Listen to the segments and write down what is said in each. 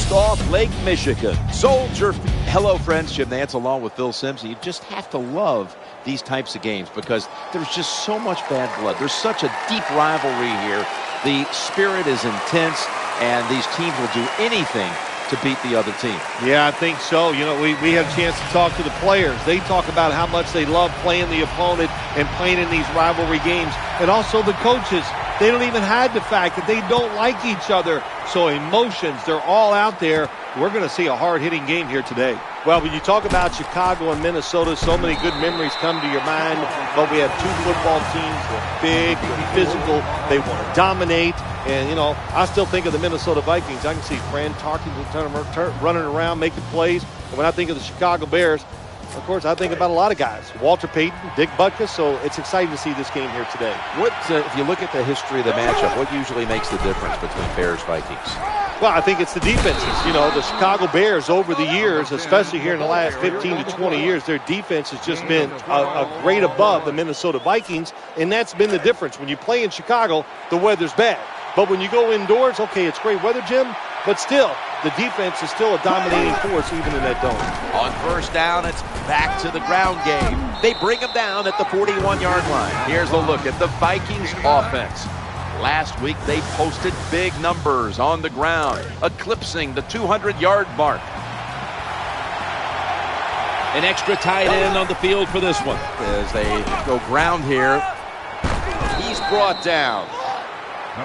just off Lake Michigan. Soldier. Hello, friends. Jim Nance along with Phil Simms. You just have to love these types of games because there's just so much bad blood. There's such a deep rivalry here. The spirit is intense, and these teams will do anything to beat the other team. Yeah, I think so. You know, we have a chance to talk to the players. They talk about how much they love playing the opponent and playing in these rivalry games. And also the coaches, they don't even hide the fact that they don't like each other. So emotions, they're all out there. We're going to see a hard-hitting game here today. Well, when you talk about Chicago and Minnesota, so many good memories come to your mind. But we have two football teams. They're big, they're physical, they want to dominate. And, you know, I still think of the Minnesota Vikings. I can see Fran Tarkenton running around, making plays. And when I think of the Chicago Bears, of course, I think about a lot of guys. Walter Payton, Dick Butkus. So it's exciting to see this game here today. What, if you look at the history of the matchup, what usually makes the difference between Bears-Vikings? Well, I think it's the defenses. You know, the Chicago Bears over the years, especially here in the last 15 to 20 years, their defense has just been a grade above the Minnesota Vikings, and that's been the difference. When you play in Chicago, the weather's bad. But when you go indoors, okay, it's great weather, Jim, but still, the defense is still a dominating force even in that dome. On first down, it's back to the ground game. They bring them down at the 41-yard line. Here's a look at the Vikings offense. Last week, they posted big numbers on the ground, eclipsing the 200-yard mark. An extra tight end on the field for this one. As they go ground here, he's brought down.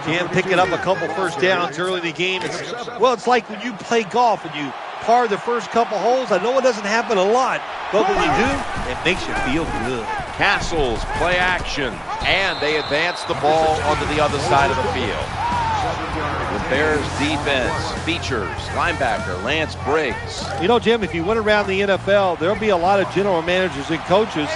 Can pick it up a couple first downs early in the game. It's like when you play golf and you par the first couple holes. I know it doesn't happen a lot, but when you do, it makes you feel good. Castles play action, and they advance the ball onto the other side of the field. The Bears defense features linebacker Lance Briggs. You know, Jim, if you went around the NFL, there'll be a lot of general managers and coaches.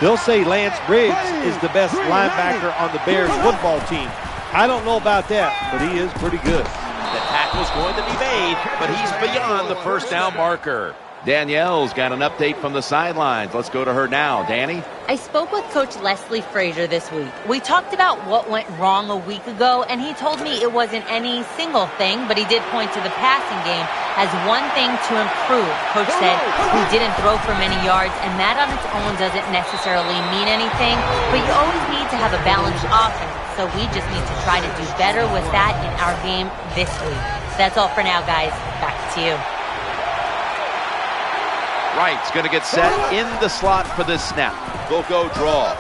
They'll say Lance Briggs is the best linebacker on the Bears football team. I don't know about that, but he is pretty good. The tackle's going to be made, but he's beyond the first down marker. Danielle's got an update from the sidelines. Let's go to her now. Danny? I spoke with Coach Leslie Frazier this week. We talked about what went wrong a week ago, and he told me it wasn't any single thing, but he did point to the passing game as one thing to improve. Coach said we didn't throw for many yards, and that on its own doesn't necessarily mean anything, but you always need to have a balanced offense. So we just need to try to do better with that in our game this week. That's all for now, guys. Back to you. Wright's going to get set in the slot for this snap. Go draw.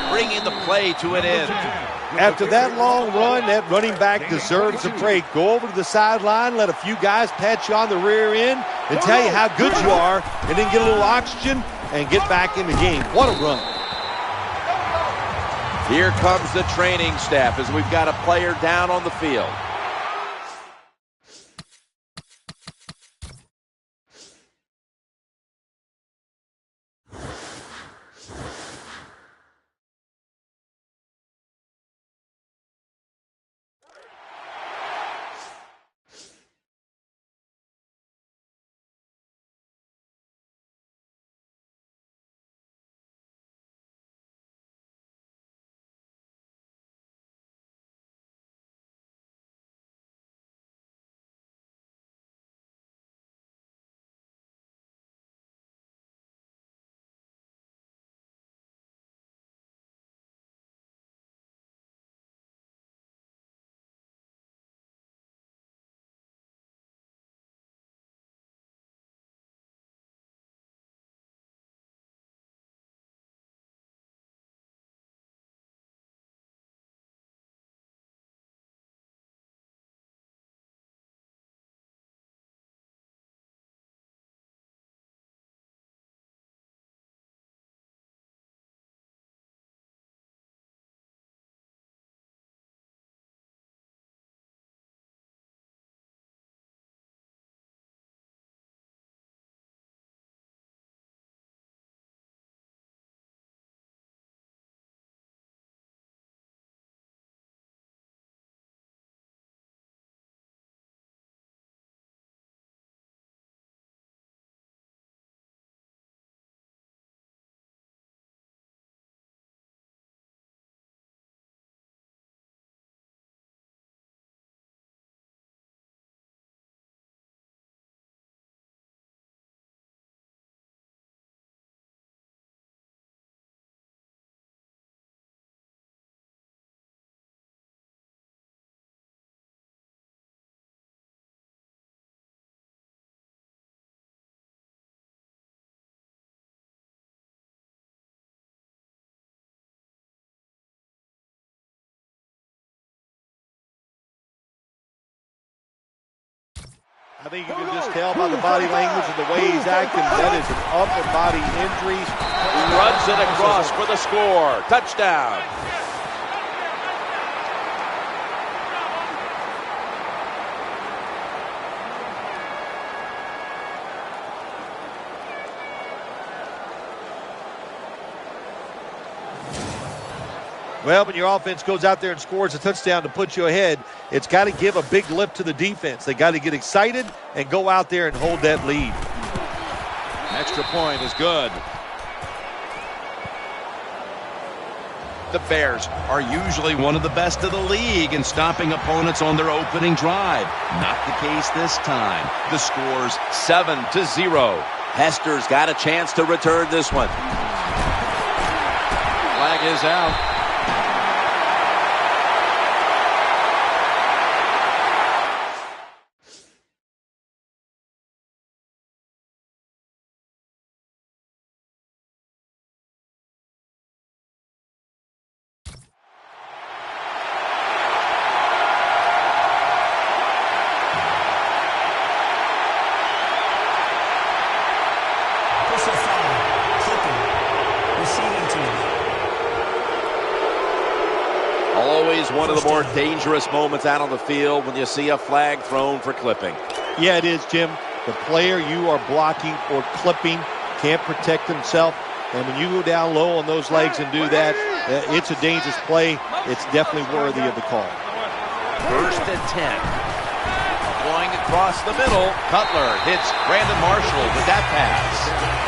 Bringing the play to an end. After that long run, that running back deserves a break. Go over to the sideline, let a few guys pat you on the rear end and tell you how good you are, and then get a little oxygen and get back in the game. What a run. Here comes the training staff as we've got a player down on the field. I think you can just tell by the body language and the way he's acting that is an upper body injury. He runs it across for the score. Touchdown. Well, when your offense goes out there and scores a touchdown to put you ahead, it's got to give a big lift to the defense. They got to get excited and go out there and hold that lead. Extra point is good. The Bears are usually one of the best of the league in stopping opponents on their opening drive. Not the case this time. The score's 7-0. Hester's got a chance to return this one. Flag is out. Always one of the more dangerous moments out on the field when you see a flag thrown for clipping. Yeah, it is, Jim. The player you are blocking or clipping can't protect himself. And when you go down low on those legs and do that, it's a dangerous play. It's definitely worthy of the call. 1st and 10. Going across the middle. Cutler hits Brandon Marshall with that pass.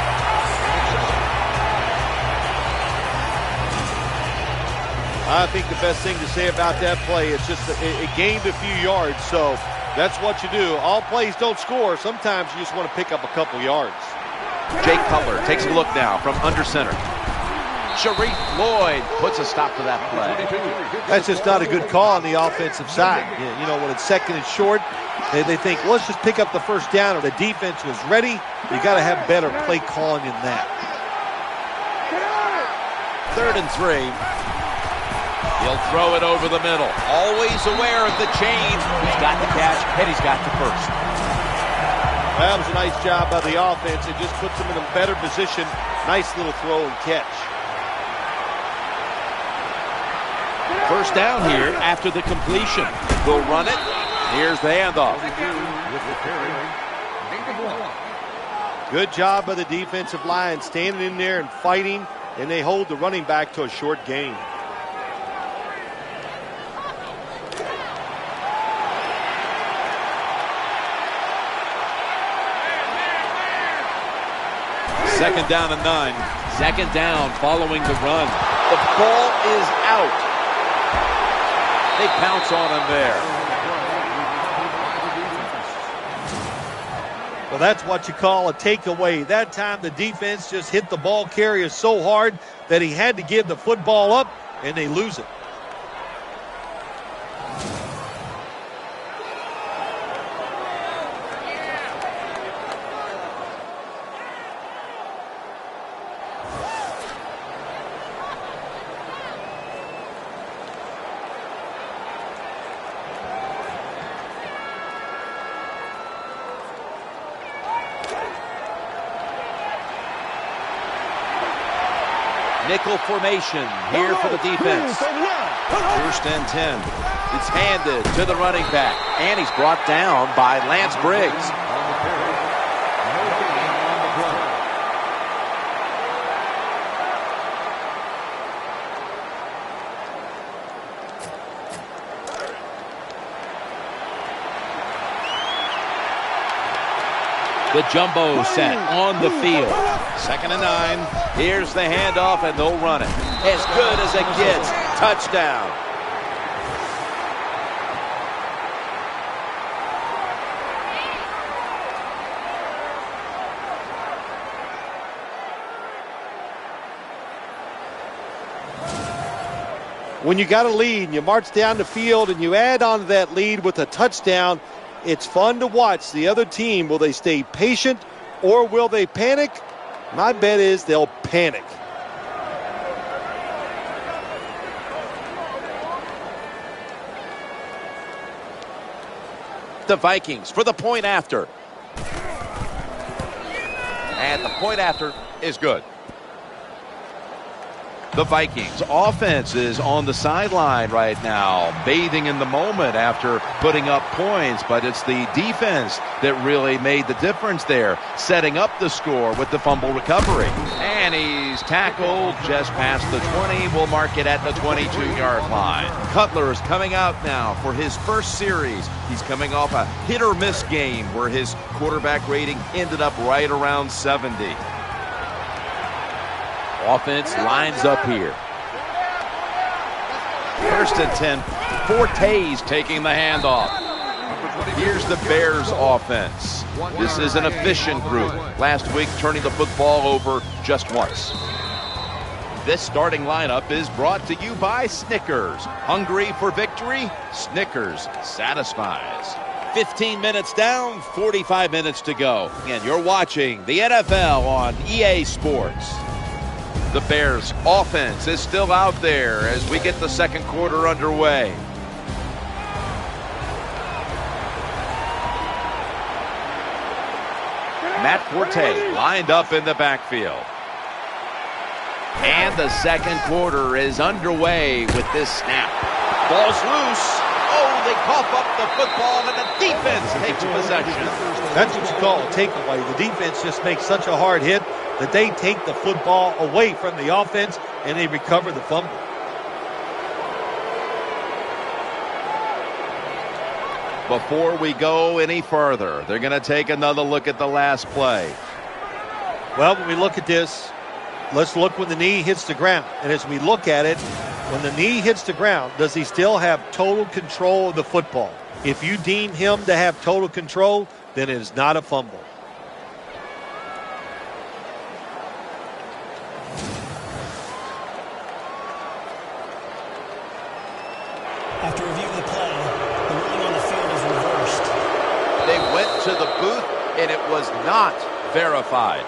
I think the best thing to say about that play is just it gained a few yards, so that's what you do. All plays don't score. Sometimes you just want to pick up a couple yards. Jake Cutler takes a look now from under center. Sharif Floyd puts a stop to that play. That's just not a good call on the offensive side. You know, when it's second and short, they think, well, let's just pick up the first down, or the defense was ready. You got to have better play calling than that. 3rd and 3. He'll throw it over the middle. Always aware of the chain. He's got the catch, and he's got the first. That was a nice job by the offense. It just puts them in a better position. Nice little throw and catch. First down here after the completion. They'll run it. Here's the handoff. Good job by the defensive line, standing in there and fighting, and they hold the running back to a short gain. Second down and 9. Second down following the run. The ball is out. They pounce on him there. Well, that's what you call a takeaway. That time the defense just hit the ball carrier so hard that he had to give the football up, and they lose it. Nickel formation here for the defense. 1st and 10. It's handed to the running back, and he's brought down by Lance Briggs. The jumbo set on the field. 2nd and 9. Here's the handoff, and they'll run it. As good as it gets. Touchdown. When you got a lead and you march down the field and you add on to that lead with a touchdown, it's fun to watch the other team. Will they stay patient or will they panic? My bet is they'll panic. the Vikings for the point after. And the point after is good. The Vikings offense is on the sideline right now, bathing in the moment after putting up points, but it's the defense that really made the difference there, setting up the score with the fumble recovery. And he's tackled just past the 20. We'll mark it at the 22-yard line. Cutler is coming out now for his first series. He's coming off a hit-or-miss game where his quarterback rating ended up right around 70. Offense lines up here. First and 10. Forte's taking the handoff. Here's the Bears offense. This is an efficient group. Last week, turning the football over just once. This starting lineup is brought to you by Snickers. Hungry for victory? Snickers satisfies. 15 minutes down, 45 minutes to go. And you're watching the NFL on EA Sports. The Bears offense is still out there as we get the second quarter underway. Matt Forte lined up in the backfield. And the second quarter is underway with this snap. Ball's loose. Oh, they cough up the football and the defense takes possession. That's what you call a takeaway. The defense just makes such a hard hit that they take the football away from the offense and they recover the fumble. Before we go any further, they're going to take another look at the last play. Well, when we look at this, let's look when the knee hits the ground. And as we look at it, when the knee hits the ground, does he still have total control of the football? If you deem him to have total control, then it is not a fumble. After reviewing the play, the ruling on the field is reversed. They went to the booth, and it was not verified.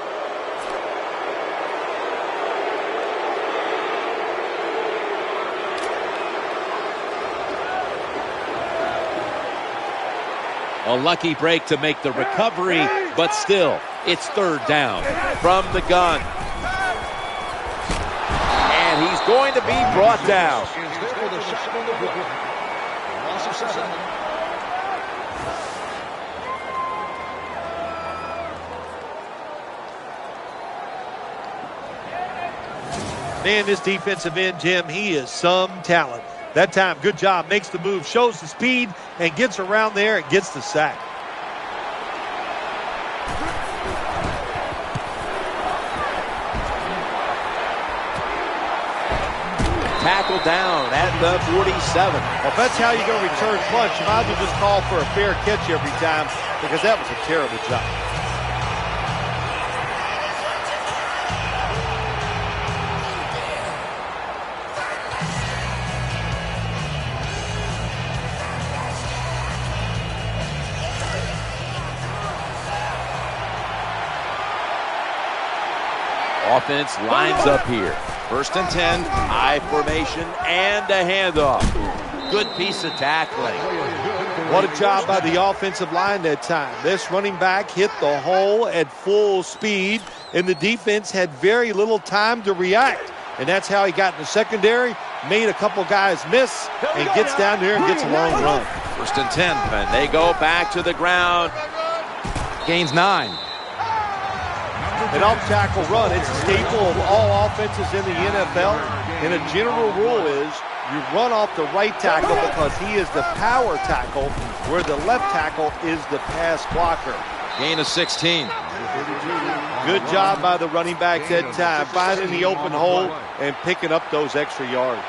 A lucky break to make the recovery, but still, it's third down. From the gun. And he's going to be brought down. Man, this defensive end, Jim, he is some talent. That time, good job, makes the move, shows the speed, and gets around there and gets the sack. Tackled down at the 47. Well, if that's how you're going to return punch, you might as well just call for a fair catch every time because that was a terrible job. Offense lines up here. First and 10, high formation, and a handoff. Good piece of tackling. What a job by the offensive line that time. This running back hit the hole at full speed, and the defense had very little time to react. And that's how he got in the secondary, made a couple guys miss, and gets down there and gets a long run. First and 10, and they go back to the ground. Gains 9. An off-tackle run, it's a staple of all offenses in the NFL. And a general rule is you run off the right tackle because he is the power tackle, where the left tackle is the pass blocker. Gain of 16. Good job by the running back that time, finding the open hole and picking up those extra yards.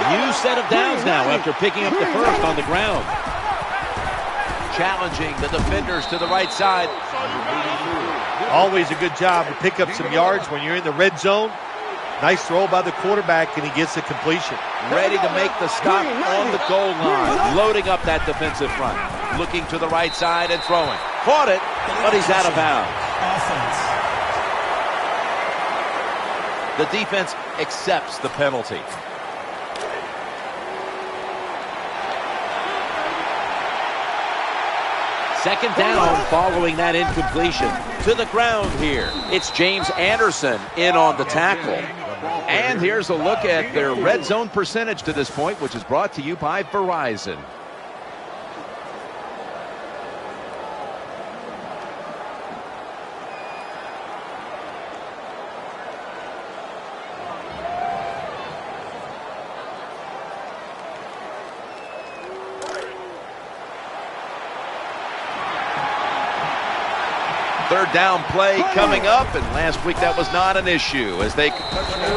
New set of downs now after picking up the first on the ground. Challenging the defenders to the right side. Always a good job to pick up some yards when you're in the red zone. Nice throw by the quarterback, and he gets the completion. Ready to make the stop on the goal line. Loading up that defensive front. Looking to the right side and throwing. Caught it, but he's out of bounds. Offense. The defense accepts the penalty. Second down following that incompletion. To the ground here. It's James Anderson in on the tackle. And here's a look at their red zone percentage to this point, which is brought to you by Verizon. Third down play coming up, and last week that was not an issue as they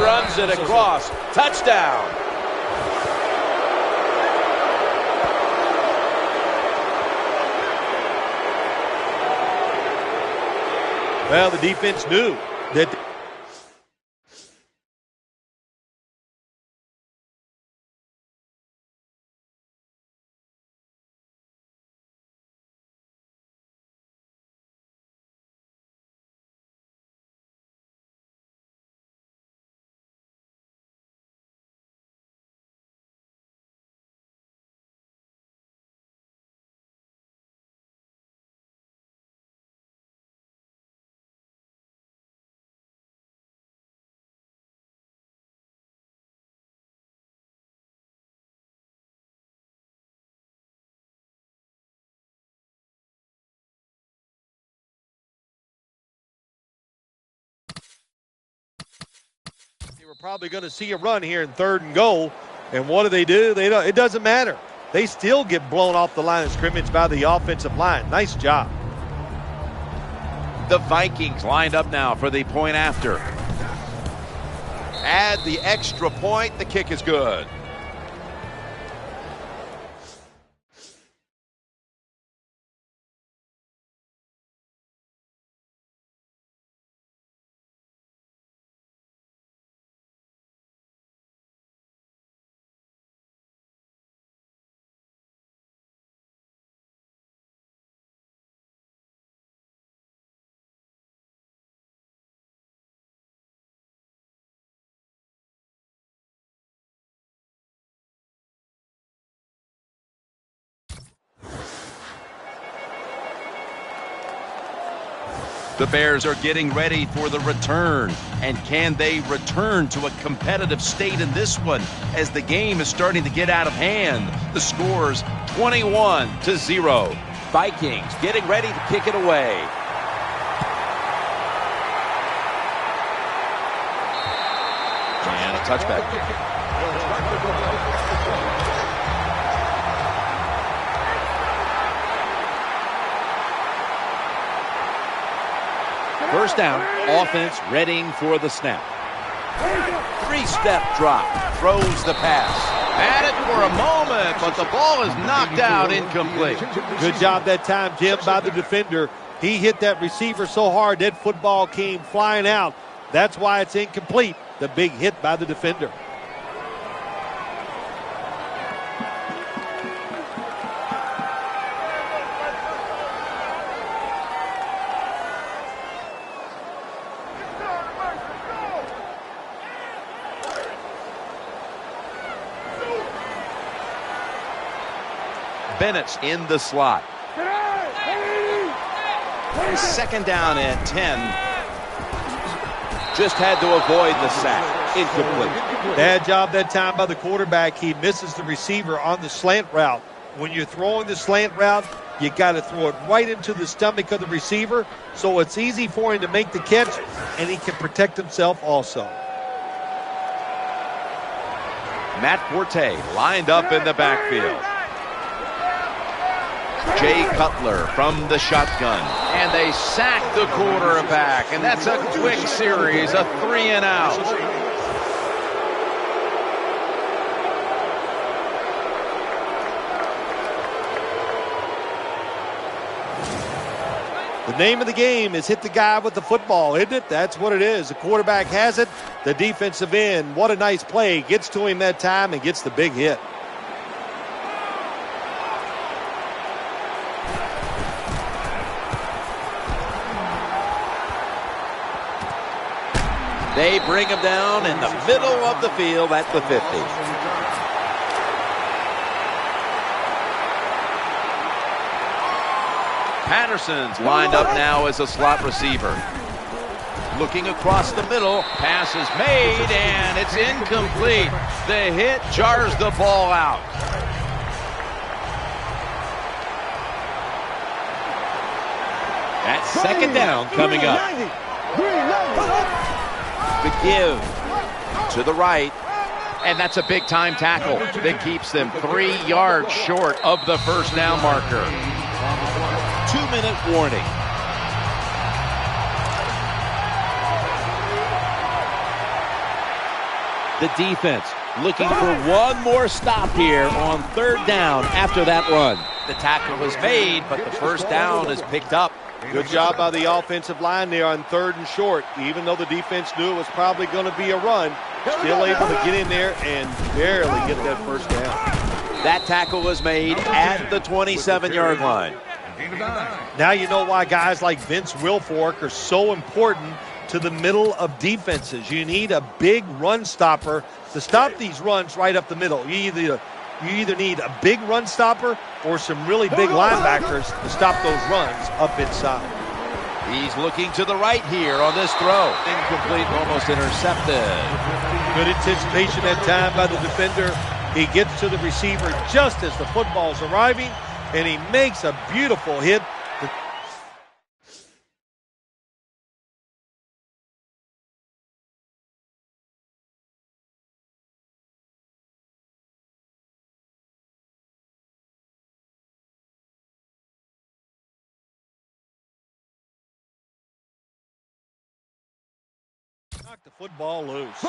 runs it across. Touchdown. Well, the defense knew that. They were probably going to see a run here in 3rd and goal. And what do? They don't, it doesn't matter. They still get blown off the line of scrimmage by the offensive line. Nice job. The Vikings lined up now for the point after. Add the extra point. The kick is good. The Bears are getting ready for the return. And can they return to a competitive state in this one as the game is starting to get out of hand? The score's 21-0. Vikings getting ready to kick it away. And a touchback. First down, offense readying for the snap. 3-step drop, throws the pass. Had it for a moment, but the ball is knocked out, incomplete. Good job that time, Jim, by the defender. He hit that receiver so hard that football came flying out. That's why it's incomplete. The big hit by the defender. Bennett's in the slot. Second down and 10. Just had to avoid the sack. Incomplete. Bad job that time by the quarterback. He misses the receiver on the slant route. When you're throwing the slant route, you got to throw it right into the stomach of the receiver, so it's easy for him to make the catch, and he can protect himself also. Matt Forte lined up in the backfield. Jay Cutler from the shotgun. And they sack the quarterback. And that's a quick series, a 3-and-out. The name of the game is hit the guy with the football, isn't it? That's what it is. The quarterback has it. The defensive end, what a nice play. Gets to him that time and gets the big hit. They bring him down in the middle of the field at the 50. Patterson's lined up now as a slot receiver. Looking across the middle, pass is made, and it's incomplete. The hit jars the ball out. That's second down coming up. The give to the right, and that's a big-time tackle that keeps them 3 yards short of the first down marker. 2-minute warning. The defense looking for one more stop here on third down after that run. The tackle was made, but the first down is picked up. Good job by the offensive line there on 3rd and short. Even though the defense knew it was probably going to be a run, still able to get in there and barely get that first down. That tackle was made at the 27-yard line. Now you know why guys like Vince Wilfork are so important to the middle of defenses. You need a big run stopper to stop these runs right up the middle. You either need a big run stopper or some really big linebackers to stop those runs up inside. He's looking to the right here on this throw. Incomplete, almost intercepted. Good anticipation that time by the defender. He gets to the receiver just as the football's arriving, and he makes a beautiful hit. Knock the football loose.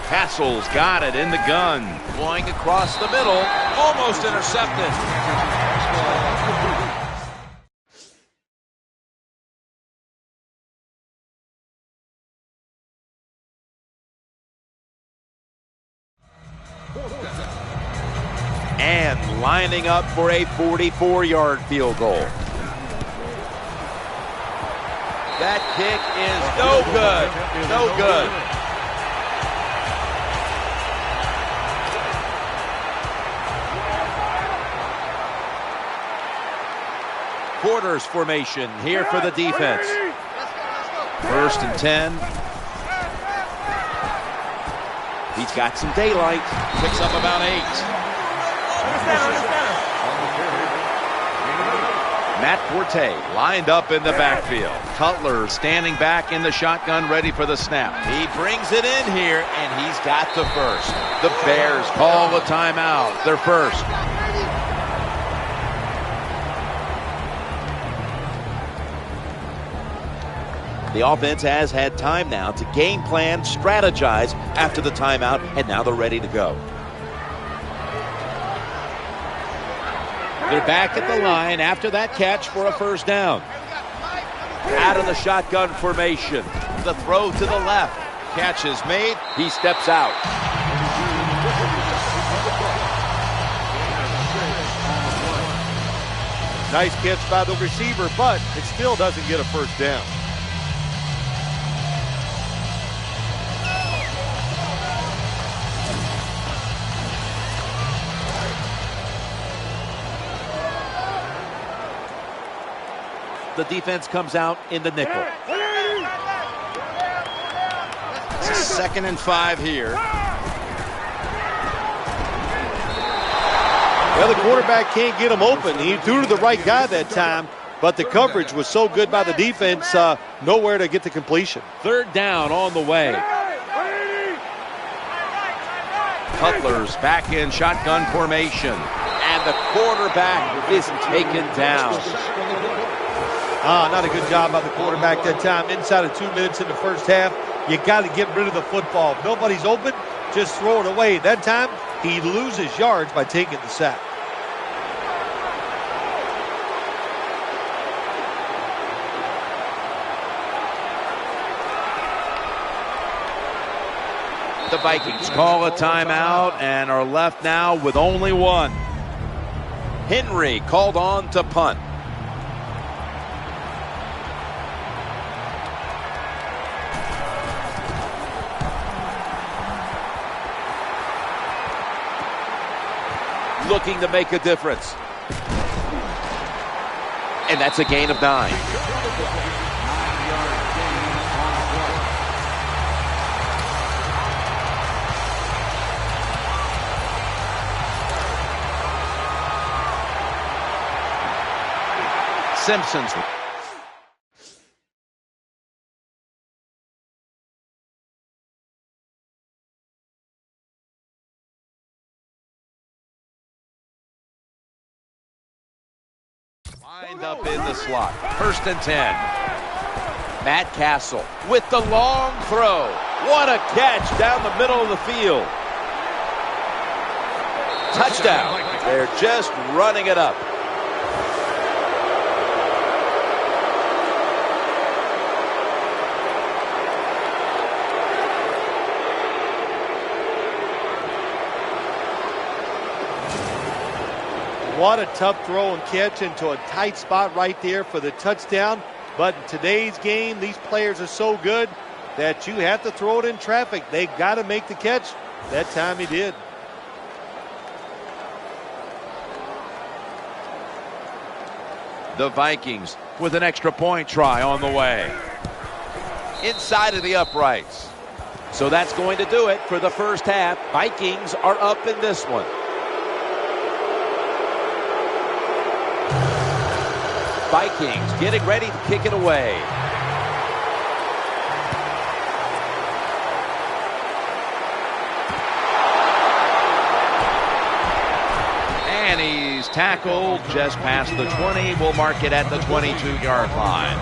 Castle's got it in the gun. Going across the middle. Almost intercepted. And lining up for a 44-yard field goal. That kick is no good. No good. Quarters formation here for the defense. 1st and 10. He's got some daylight. Picks up about 8. Matt Forte lined up in the backfield. Cutler standing back in the shotgun ready for the snap. He brings it in here, and he's got the first. The Bears call a timeout. They're first. The offense has had time now to game plan, strategize after the timeout, and now they're ready to go. They're back at the line after that catch for a first down. Out of the shotgun formation. The throw to the left. Catch is made. He steps out. Nice catch by the receiver, but it still doesn't get a first down. The defense comes out in the nickel. It's 2nd and 5 here. Well, the quarterback can't get him open. He threw to the right guy that time, but the coverage was so good by the defense, nowhere to get the completion. 3rd down on the way. Cutler's back in shotgun formation. And the quarterback is taken down. Not a good job by the quarterback that time. Inside of 2 minutes in the first half, you got to get rid of the football. If nobody's open, just throw it away. That time, he loses yards by taking the sack. The Vikings call a timeout and are left now with only one. Henry called on to punt. Looking to make a difference. And that's a gain of 9. Simpson's. Lined up in the slot. 1st and 10. Matt Castle with the long throw. What a catch down the middle of the field. Touchdown. They're just running it up. What a tough throw and catch into a tight spot right there for the touchdown. But in today's game, these players are so good that you have to throw it in traffic. They got to make the catch. That time he did. The Vikings with an extra point try on the way. Inside of the uprights. So that's going to do it for the first half. Vikings are up in this one. Vikings getting ready to kick it away. And he's tackled just past the 20. We'll mark it at the 22-yard line.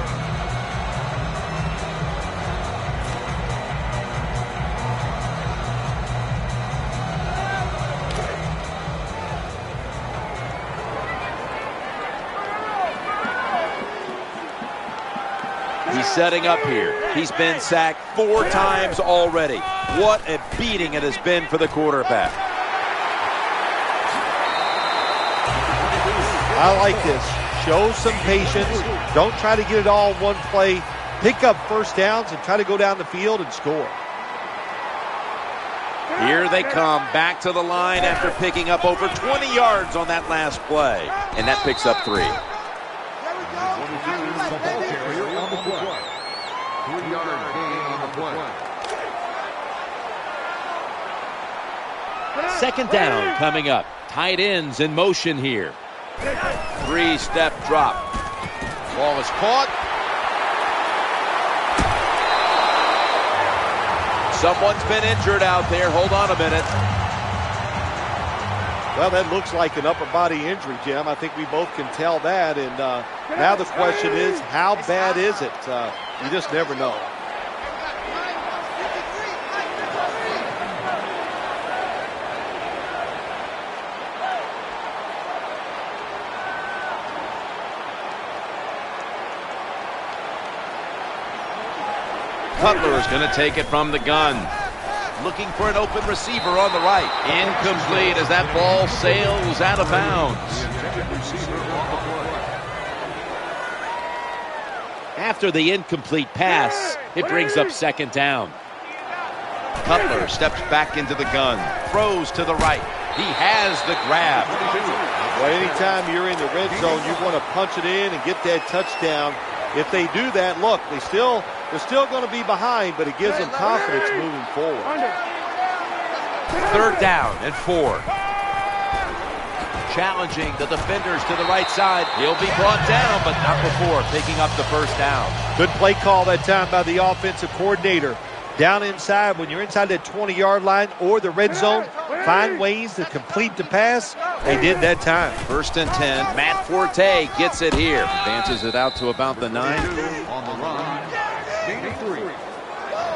He's setting up here. He's been sacked 4 times already. What a beating it has been for the quarterback. I like this. Show some patience. Don't try to get it all in one play. Pick up first downs and try to go down the field and score. Here they come back to the line after picking up over 20 yards on that last play. And that picks up 3. 3-yard gain on the play. 2nd down coming up. Tight ends in motion here. 3-step drop. Ball is caught. Someone's been injured out there. Hold on a minute. Well, that looks like an upper body injury, Jim. I think we both can tell that. And now the question is, how bad is it? You just never know. Cutler is going to take it from the gun. Looking for an open receiver on the right. Incomplete as that ball sails out of bounds. After the incomplete pass, it brings up 2nd down. Cutler steps back into the gun. Throws to the right. He has the grab. Well, anytime you're in the red zone, you want to punch it in and get that touchdown. If they do that, look, they're still going to be behind, but it gives them confidence moving forward. 3rd down and 4. Challenging the defenders to the right side. He'll be brought down, but not before picking up the 1st down. Good play call that time by the offensive coordinator. Down inside, when you're inside that 20-yard line or the red zone, find ways to complete the pass. They did that time. 1st and 10. Matt Forte gets it here. Advances it out to about the 9. On the run, gain of 3.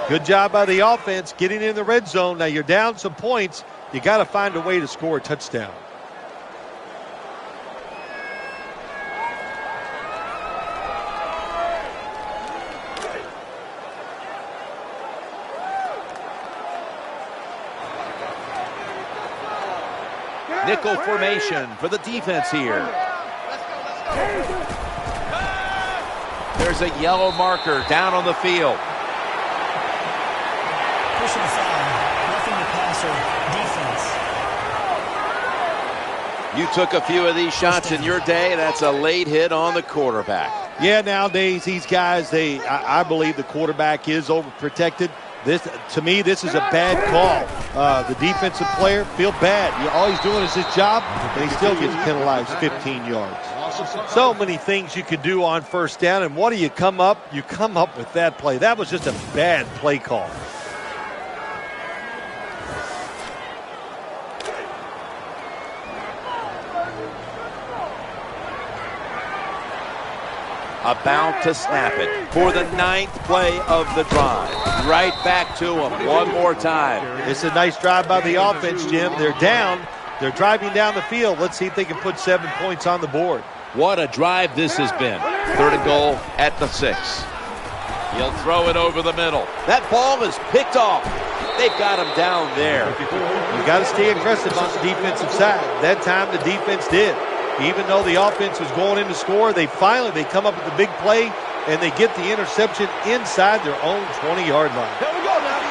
Good job by the offense getting in the red zone. Now you're down some points. You got to find a way to score a touchdown. Nickel formation for the defense here. There's a yellow marker down on the field. Personal foul, roughing the passer, defense. You took a few of these shots in your day. That's a late hit on the quarterback. Yeah, nowadays these guys, I believe the quarterback is overprotected. To me, this is a bad call. The defensive player feel bad. All he's doing is his job, and he still gets penalized 15 yards. So many things you could do on first down, and what do you come up? You come up with that play. That was just a bad play call. About to snap it for the 9th play of the drive. Right back to him one more time. It's a nice drive by the offense, Jim. They're down. They're driving down the field. Let's see if they can put 7 points on the board. What a drive this has been. 3rd and goal at the 6. He'll throw it over the middle. That ball is picked off. They've got him down there. You got to stay aggressive on the defensive side. That time the defense did. Even though the offense was going in to score, they come up with the big play, and they get the interception inside their own 20-yard line. Here we go now.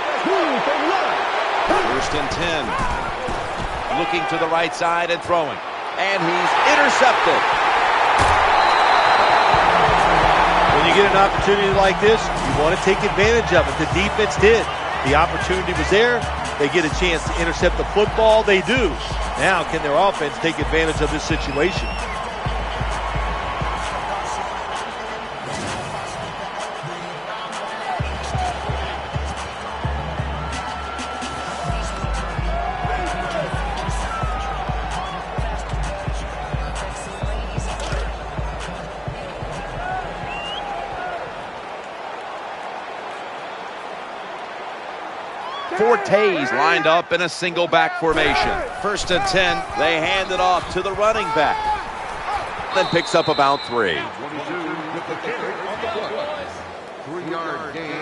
1st and 10. Looking to the right side and throwing. And he's intercepted. When you get an opportunity like this, you want to take advantage of it. The defense did. The opportunity was there. They get a chance to intercept the football. They do. Now, can their offense take advantage of this situation? Forte's lined up in a single back formation. 1st and 10. They hand it off to the running back. Then picks up about 3.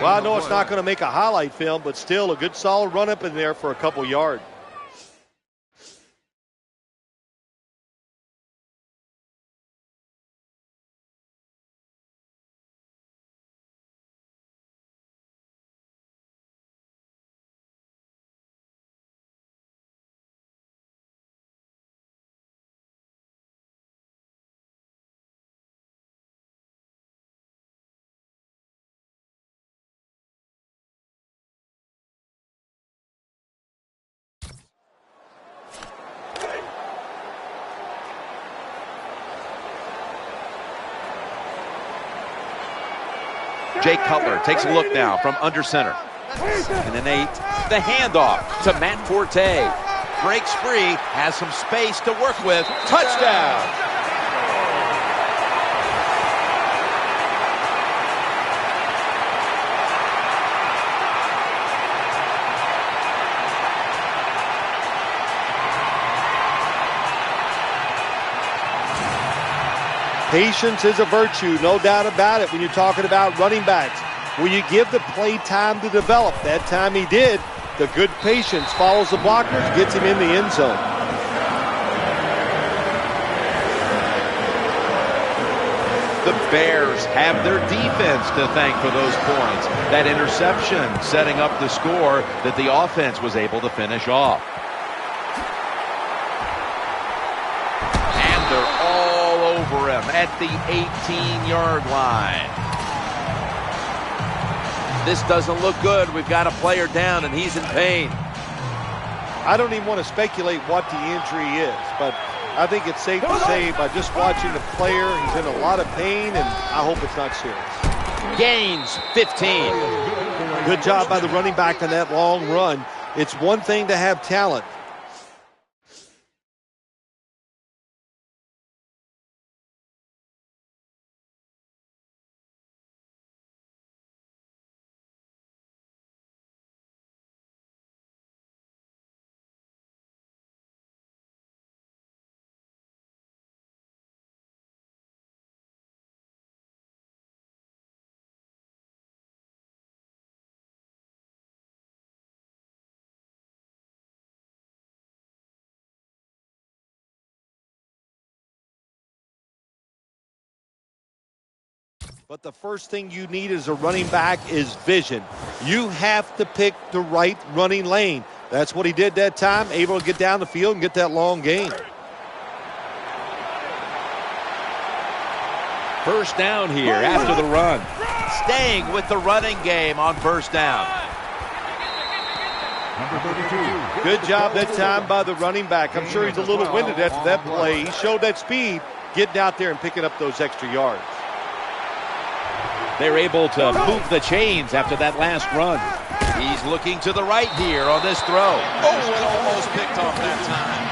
Well, I know it's not going to make a highlight film, but still a good solid run up in there for a couple yards. Jay Cutler takes a look now from under center. And an 8. The handoff to Matt Forte. Breaks free, has some space to work with. Touchdown! Patience is a virtue, no doubt about it, when you're talking about running backs. Will you give the play time to develop? That time he did. The good patience follows the blockers, gets him in the end zone. The Bears have their defense to thank for those points. That interception setting up the score that the offense was able to finish off. And they're all over him at the 18-yard line. This doesn't look good. We've got a player down, and he's in pain. I don't even want to speculate what the injury is, but I think it's safe to say by just watching the player, he's in a lot of pain, and I hope it's not serious. Gains 15. Good job by the running back on that long run. It's one thing to have talent. But the first thing you need as a running back is vision. You have to pick the right running lane. That's what he did that time, able to get down the field and get that long gain. First down here after the run. Staying with the running game on first down. Good job that time by the running back. I'm sure he's a little winded after that play. He showed that speed, getting out there and picking up those extra yards. They're able to move the chains after that last run. He's looking to the right here on this throw. Oh, it almost picked off that time.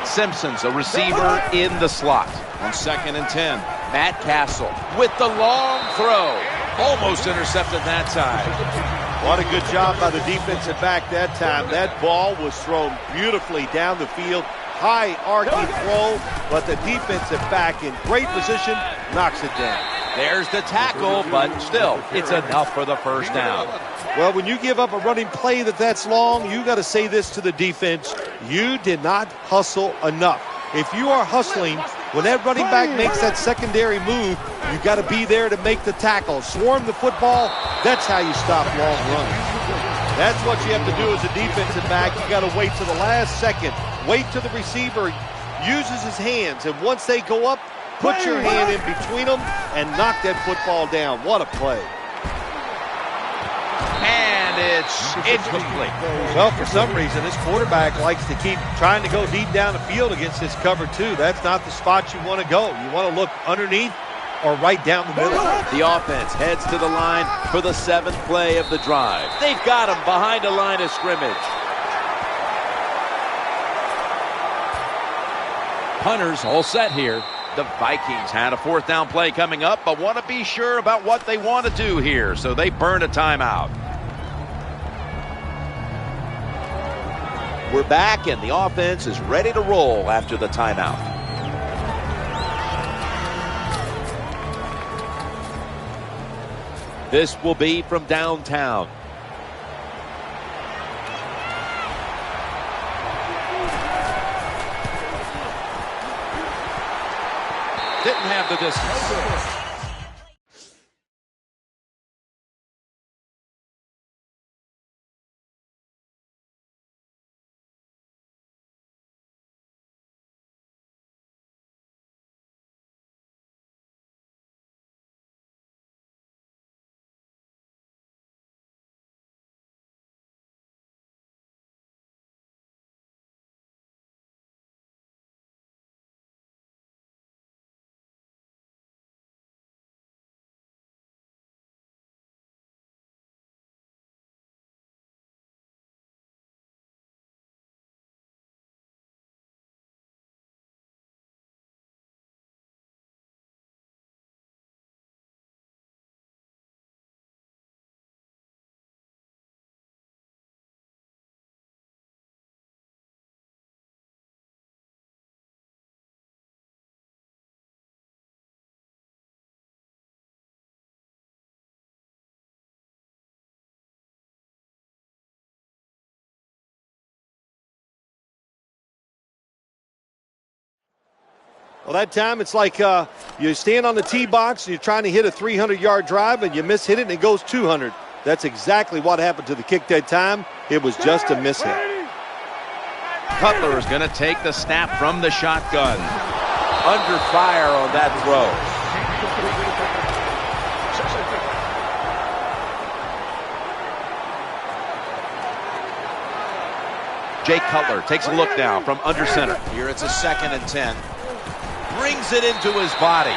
Simpson's a receiver in the slot. On 2nd and 10, Matt Castle with the long throw. Almost intercepted that time. What a good job by the defensive back that time. That ball was thrown beautifully down the field. High arcing throw, but the defensive back in great position knocks it down. There's the tackle, but still, it's enough for the first down. Well, when you give up a running play that's long, you got to say this to the defense. You did not hustle enough. If you are hustling, when that running back makes that secondary move, you got to be there to make the tackle. Swarm the football. That's how you stop long runs. That's what you have to do as a defensive back. You got to wait to the last second. Wait till the receiver uses his hands, and once they go up, put your hand in between them and knock that football down. What a play. And it's incomplete. Well, for some reason, this quarterback likes to keep trying to go deep down the field against this cover two. That's not the spot you want to go. You want to look underneath or right down the middle. The offense heads to the line for the 7th play of the drive. They've got him behind a line of scrimmage. Punters all set here. The Vikings had a 4th down play coming up, but want to be sure about what they want to do here, so they burn a timeout. We're back, and the offense is ready to roll after the timeout. This will be from downtown. Didn't have the distance. Well, that time it's like you stand on the tee box and you're trying to hit a 300-yard drive and you miss-hit it and it goes 200. That's exactly what happened to the kick that time. It was just a miss-hit. Cutler is going to take the snap from the shotgun. Under fire on that throw. Jay Cutler takes a look now from under center. Here it's a 2nd and 10. Brings it into his body.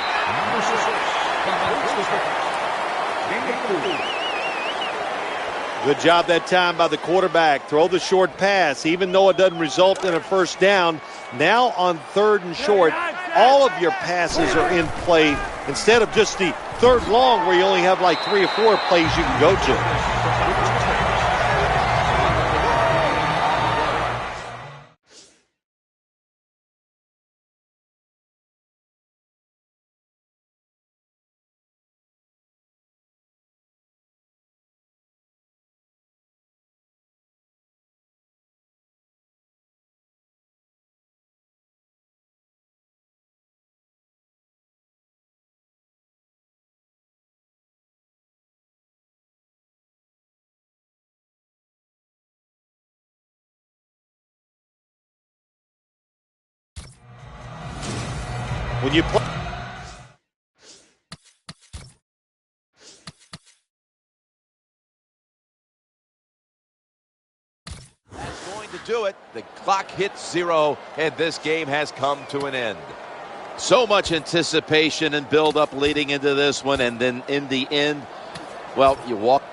Good job that time by the quarterback. Throw the short pass, even though it doesn't result in a first down. Now on 3rd and short, all of your passes are in play instead of just the 3rd long where you only have like 3 or 4 plays you can go to. When you play. That's going to do it. The clock hits 0, and this game has come to an end. So much anticipation and build-up leading into this one, and then in the end, well, you walk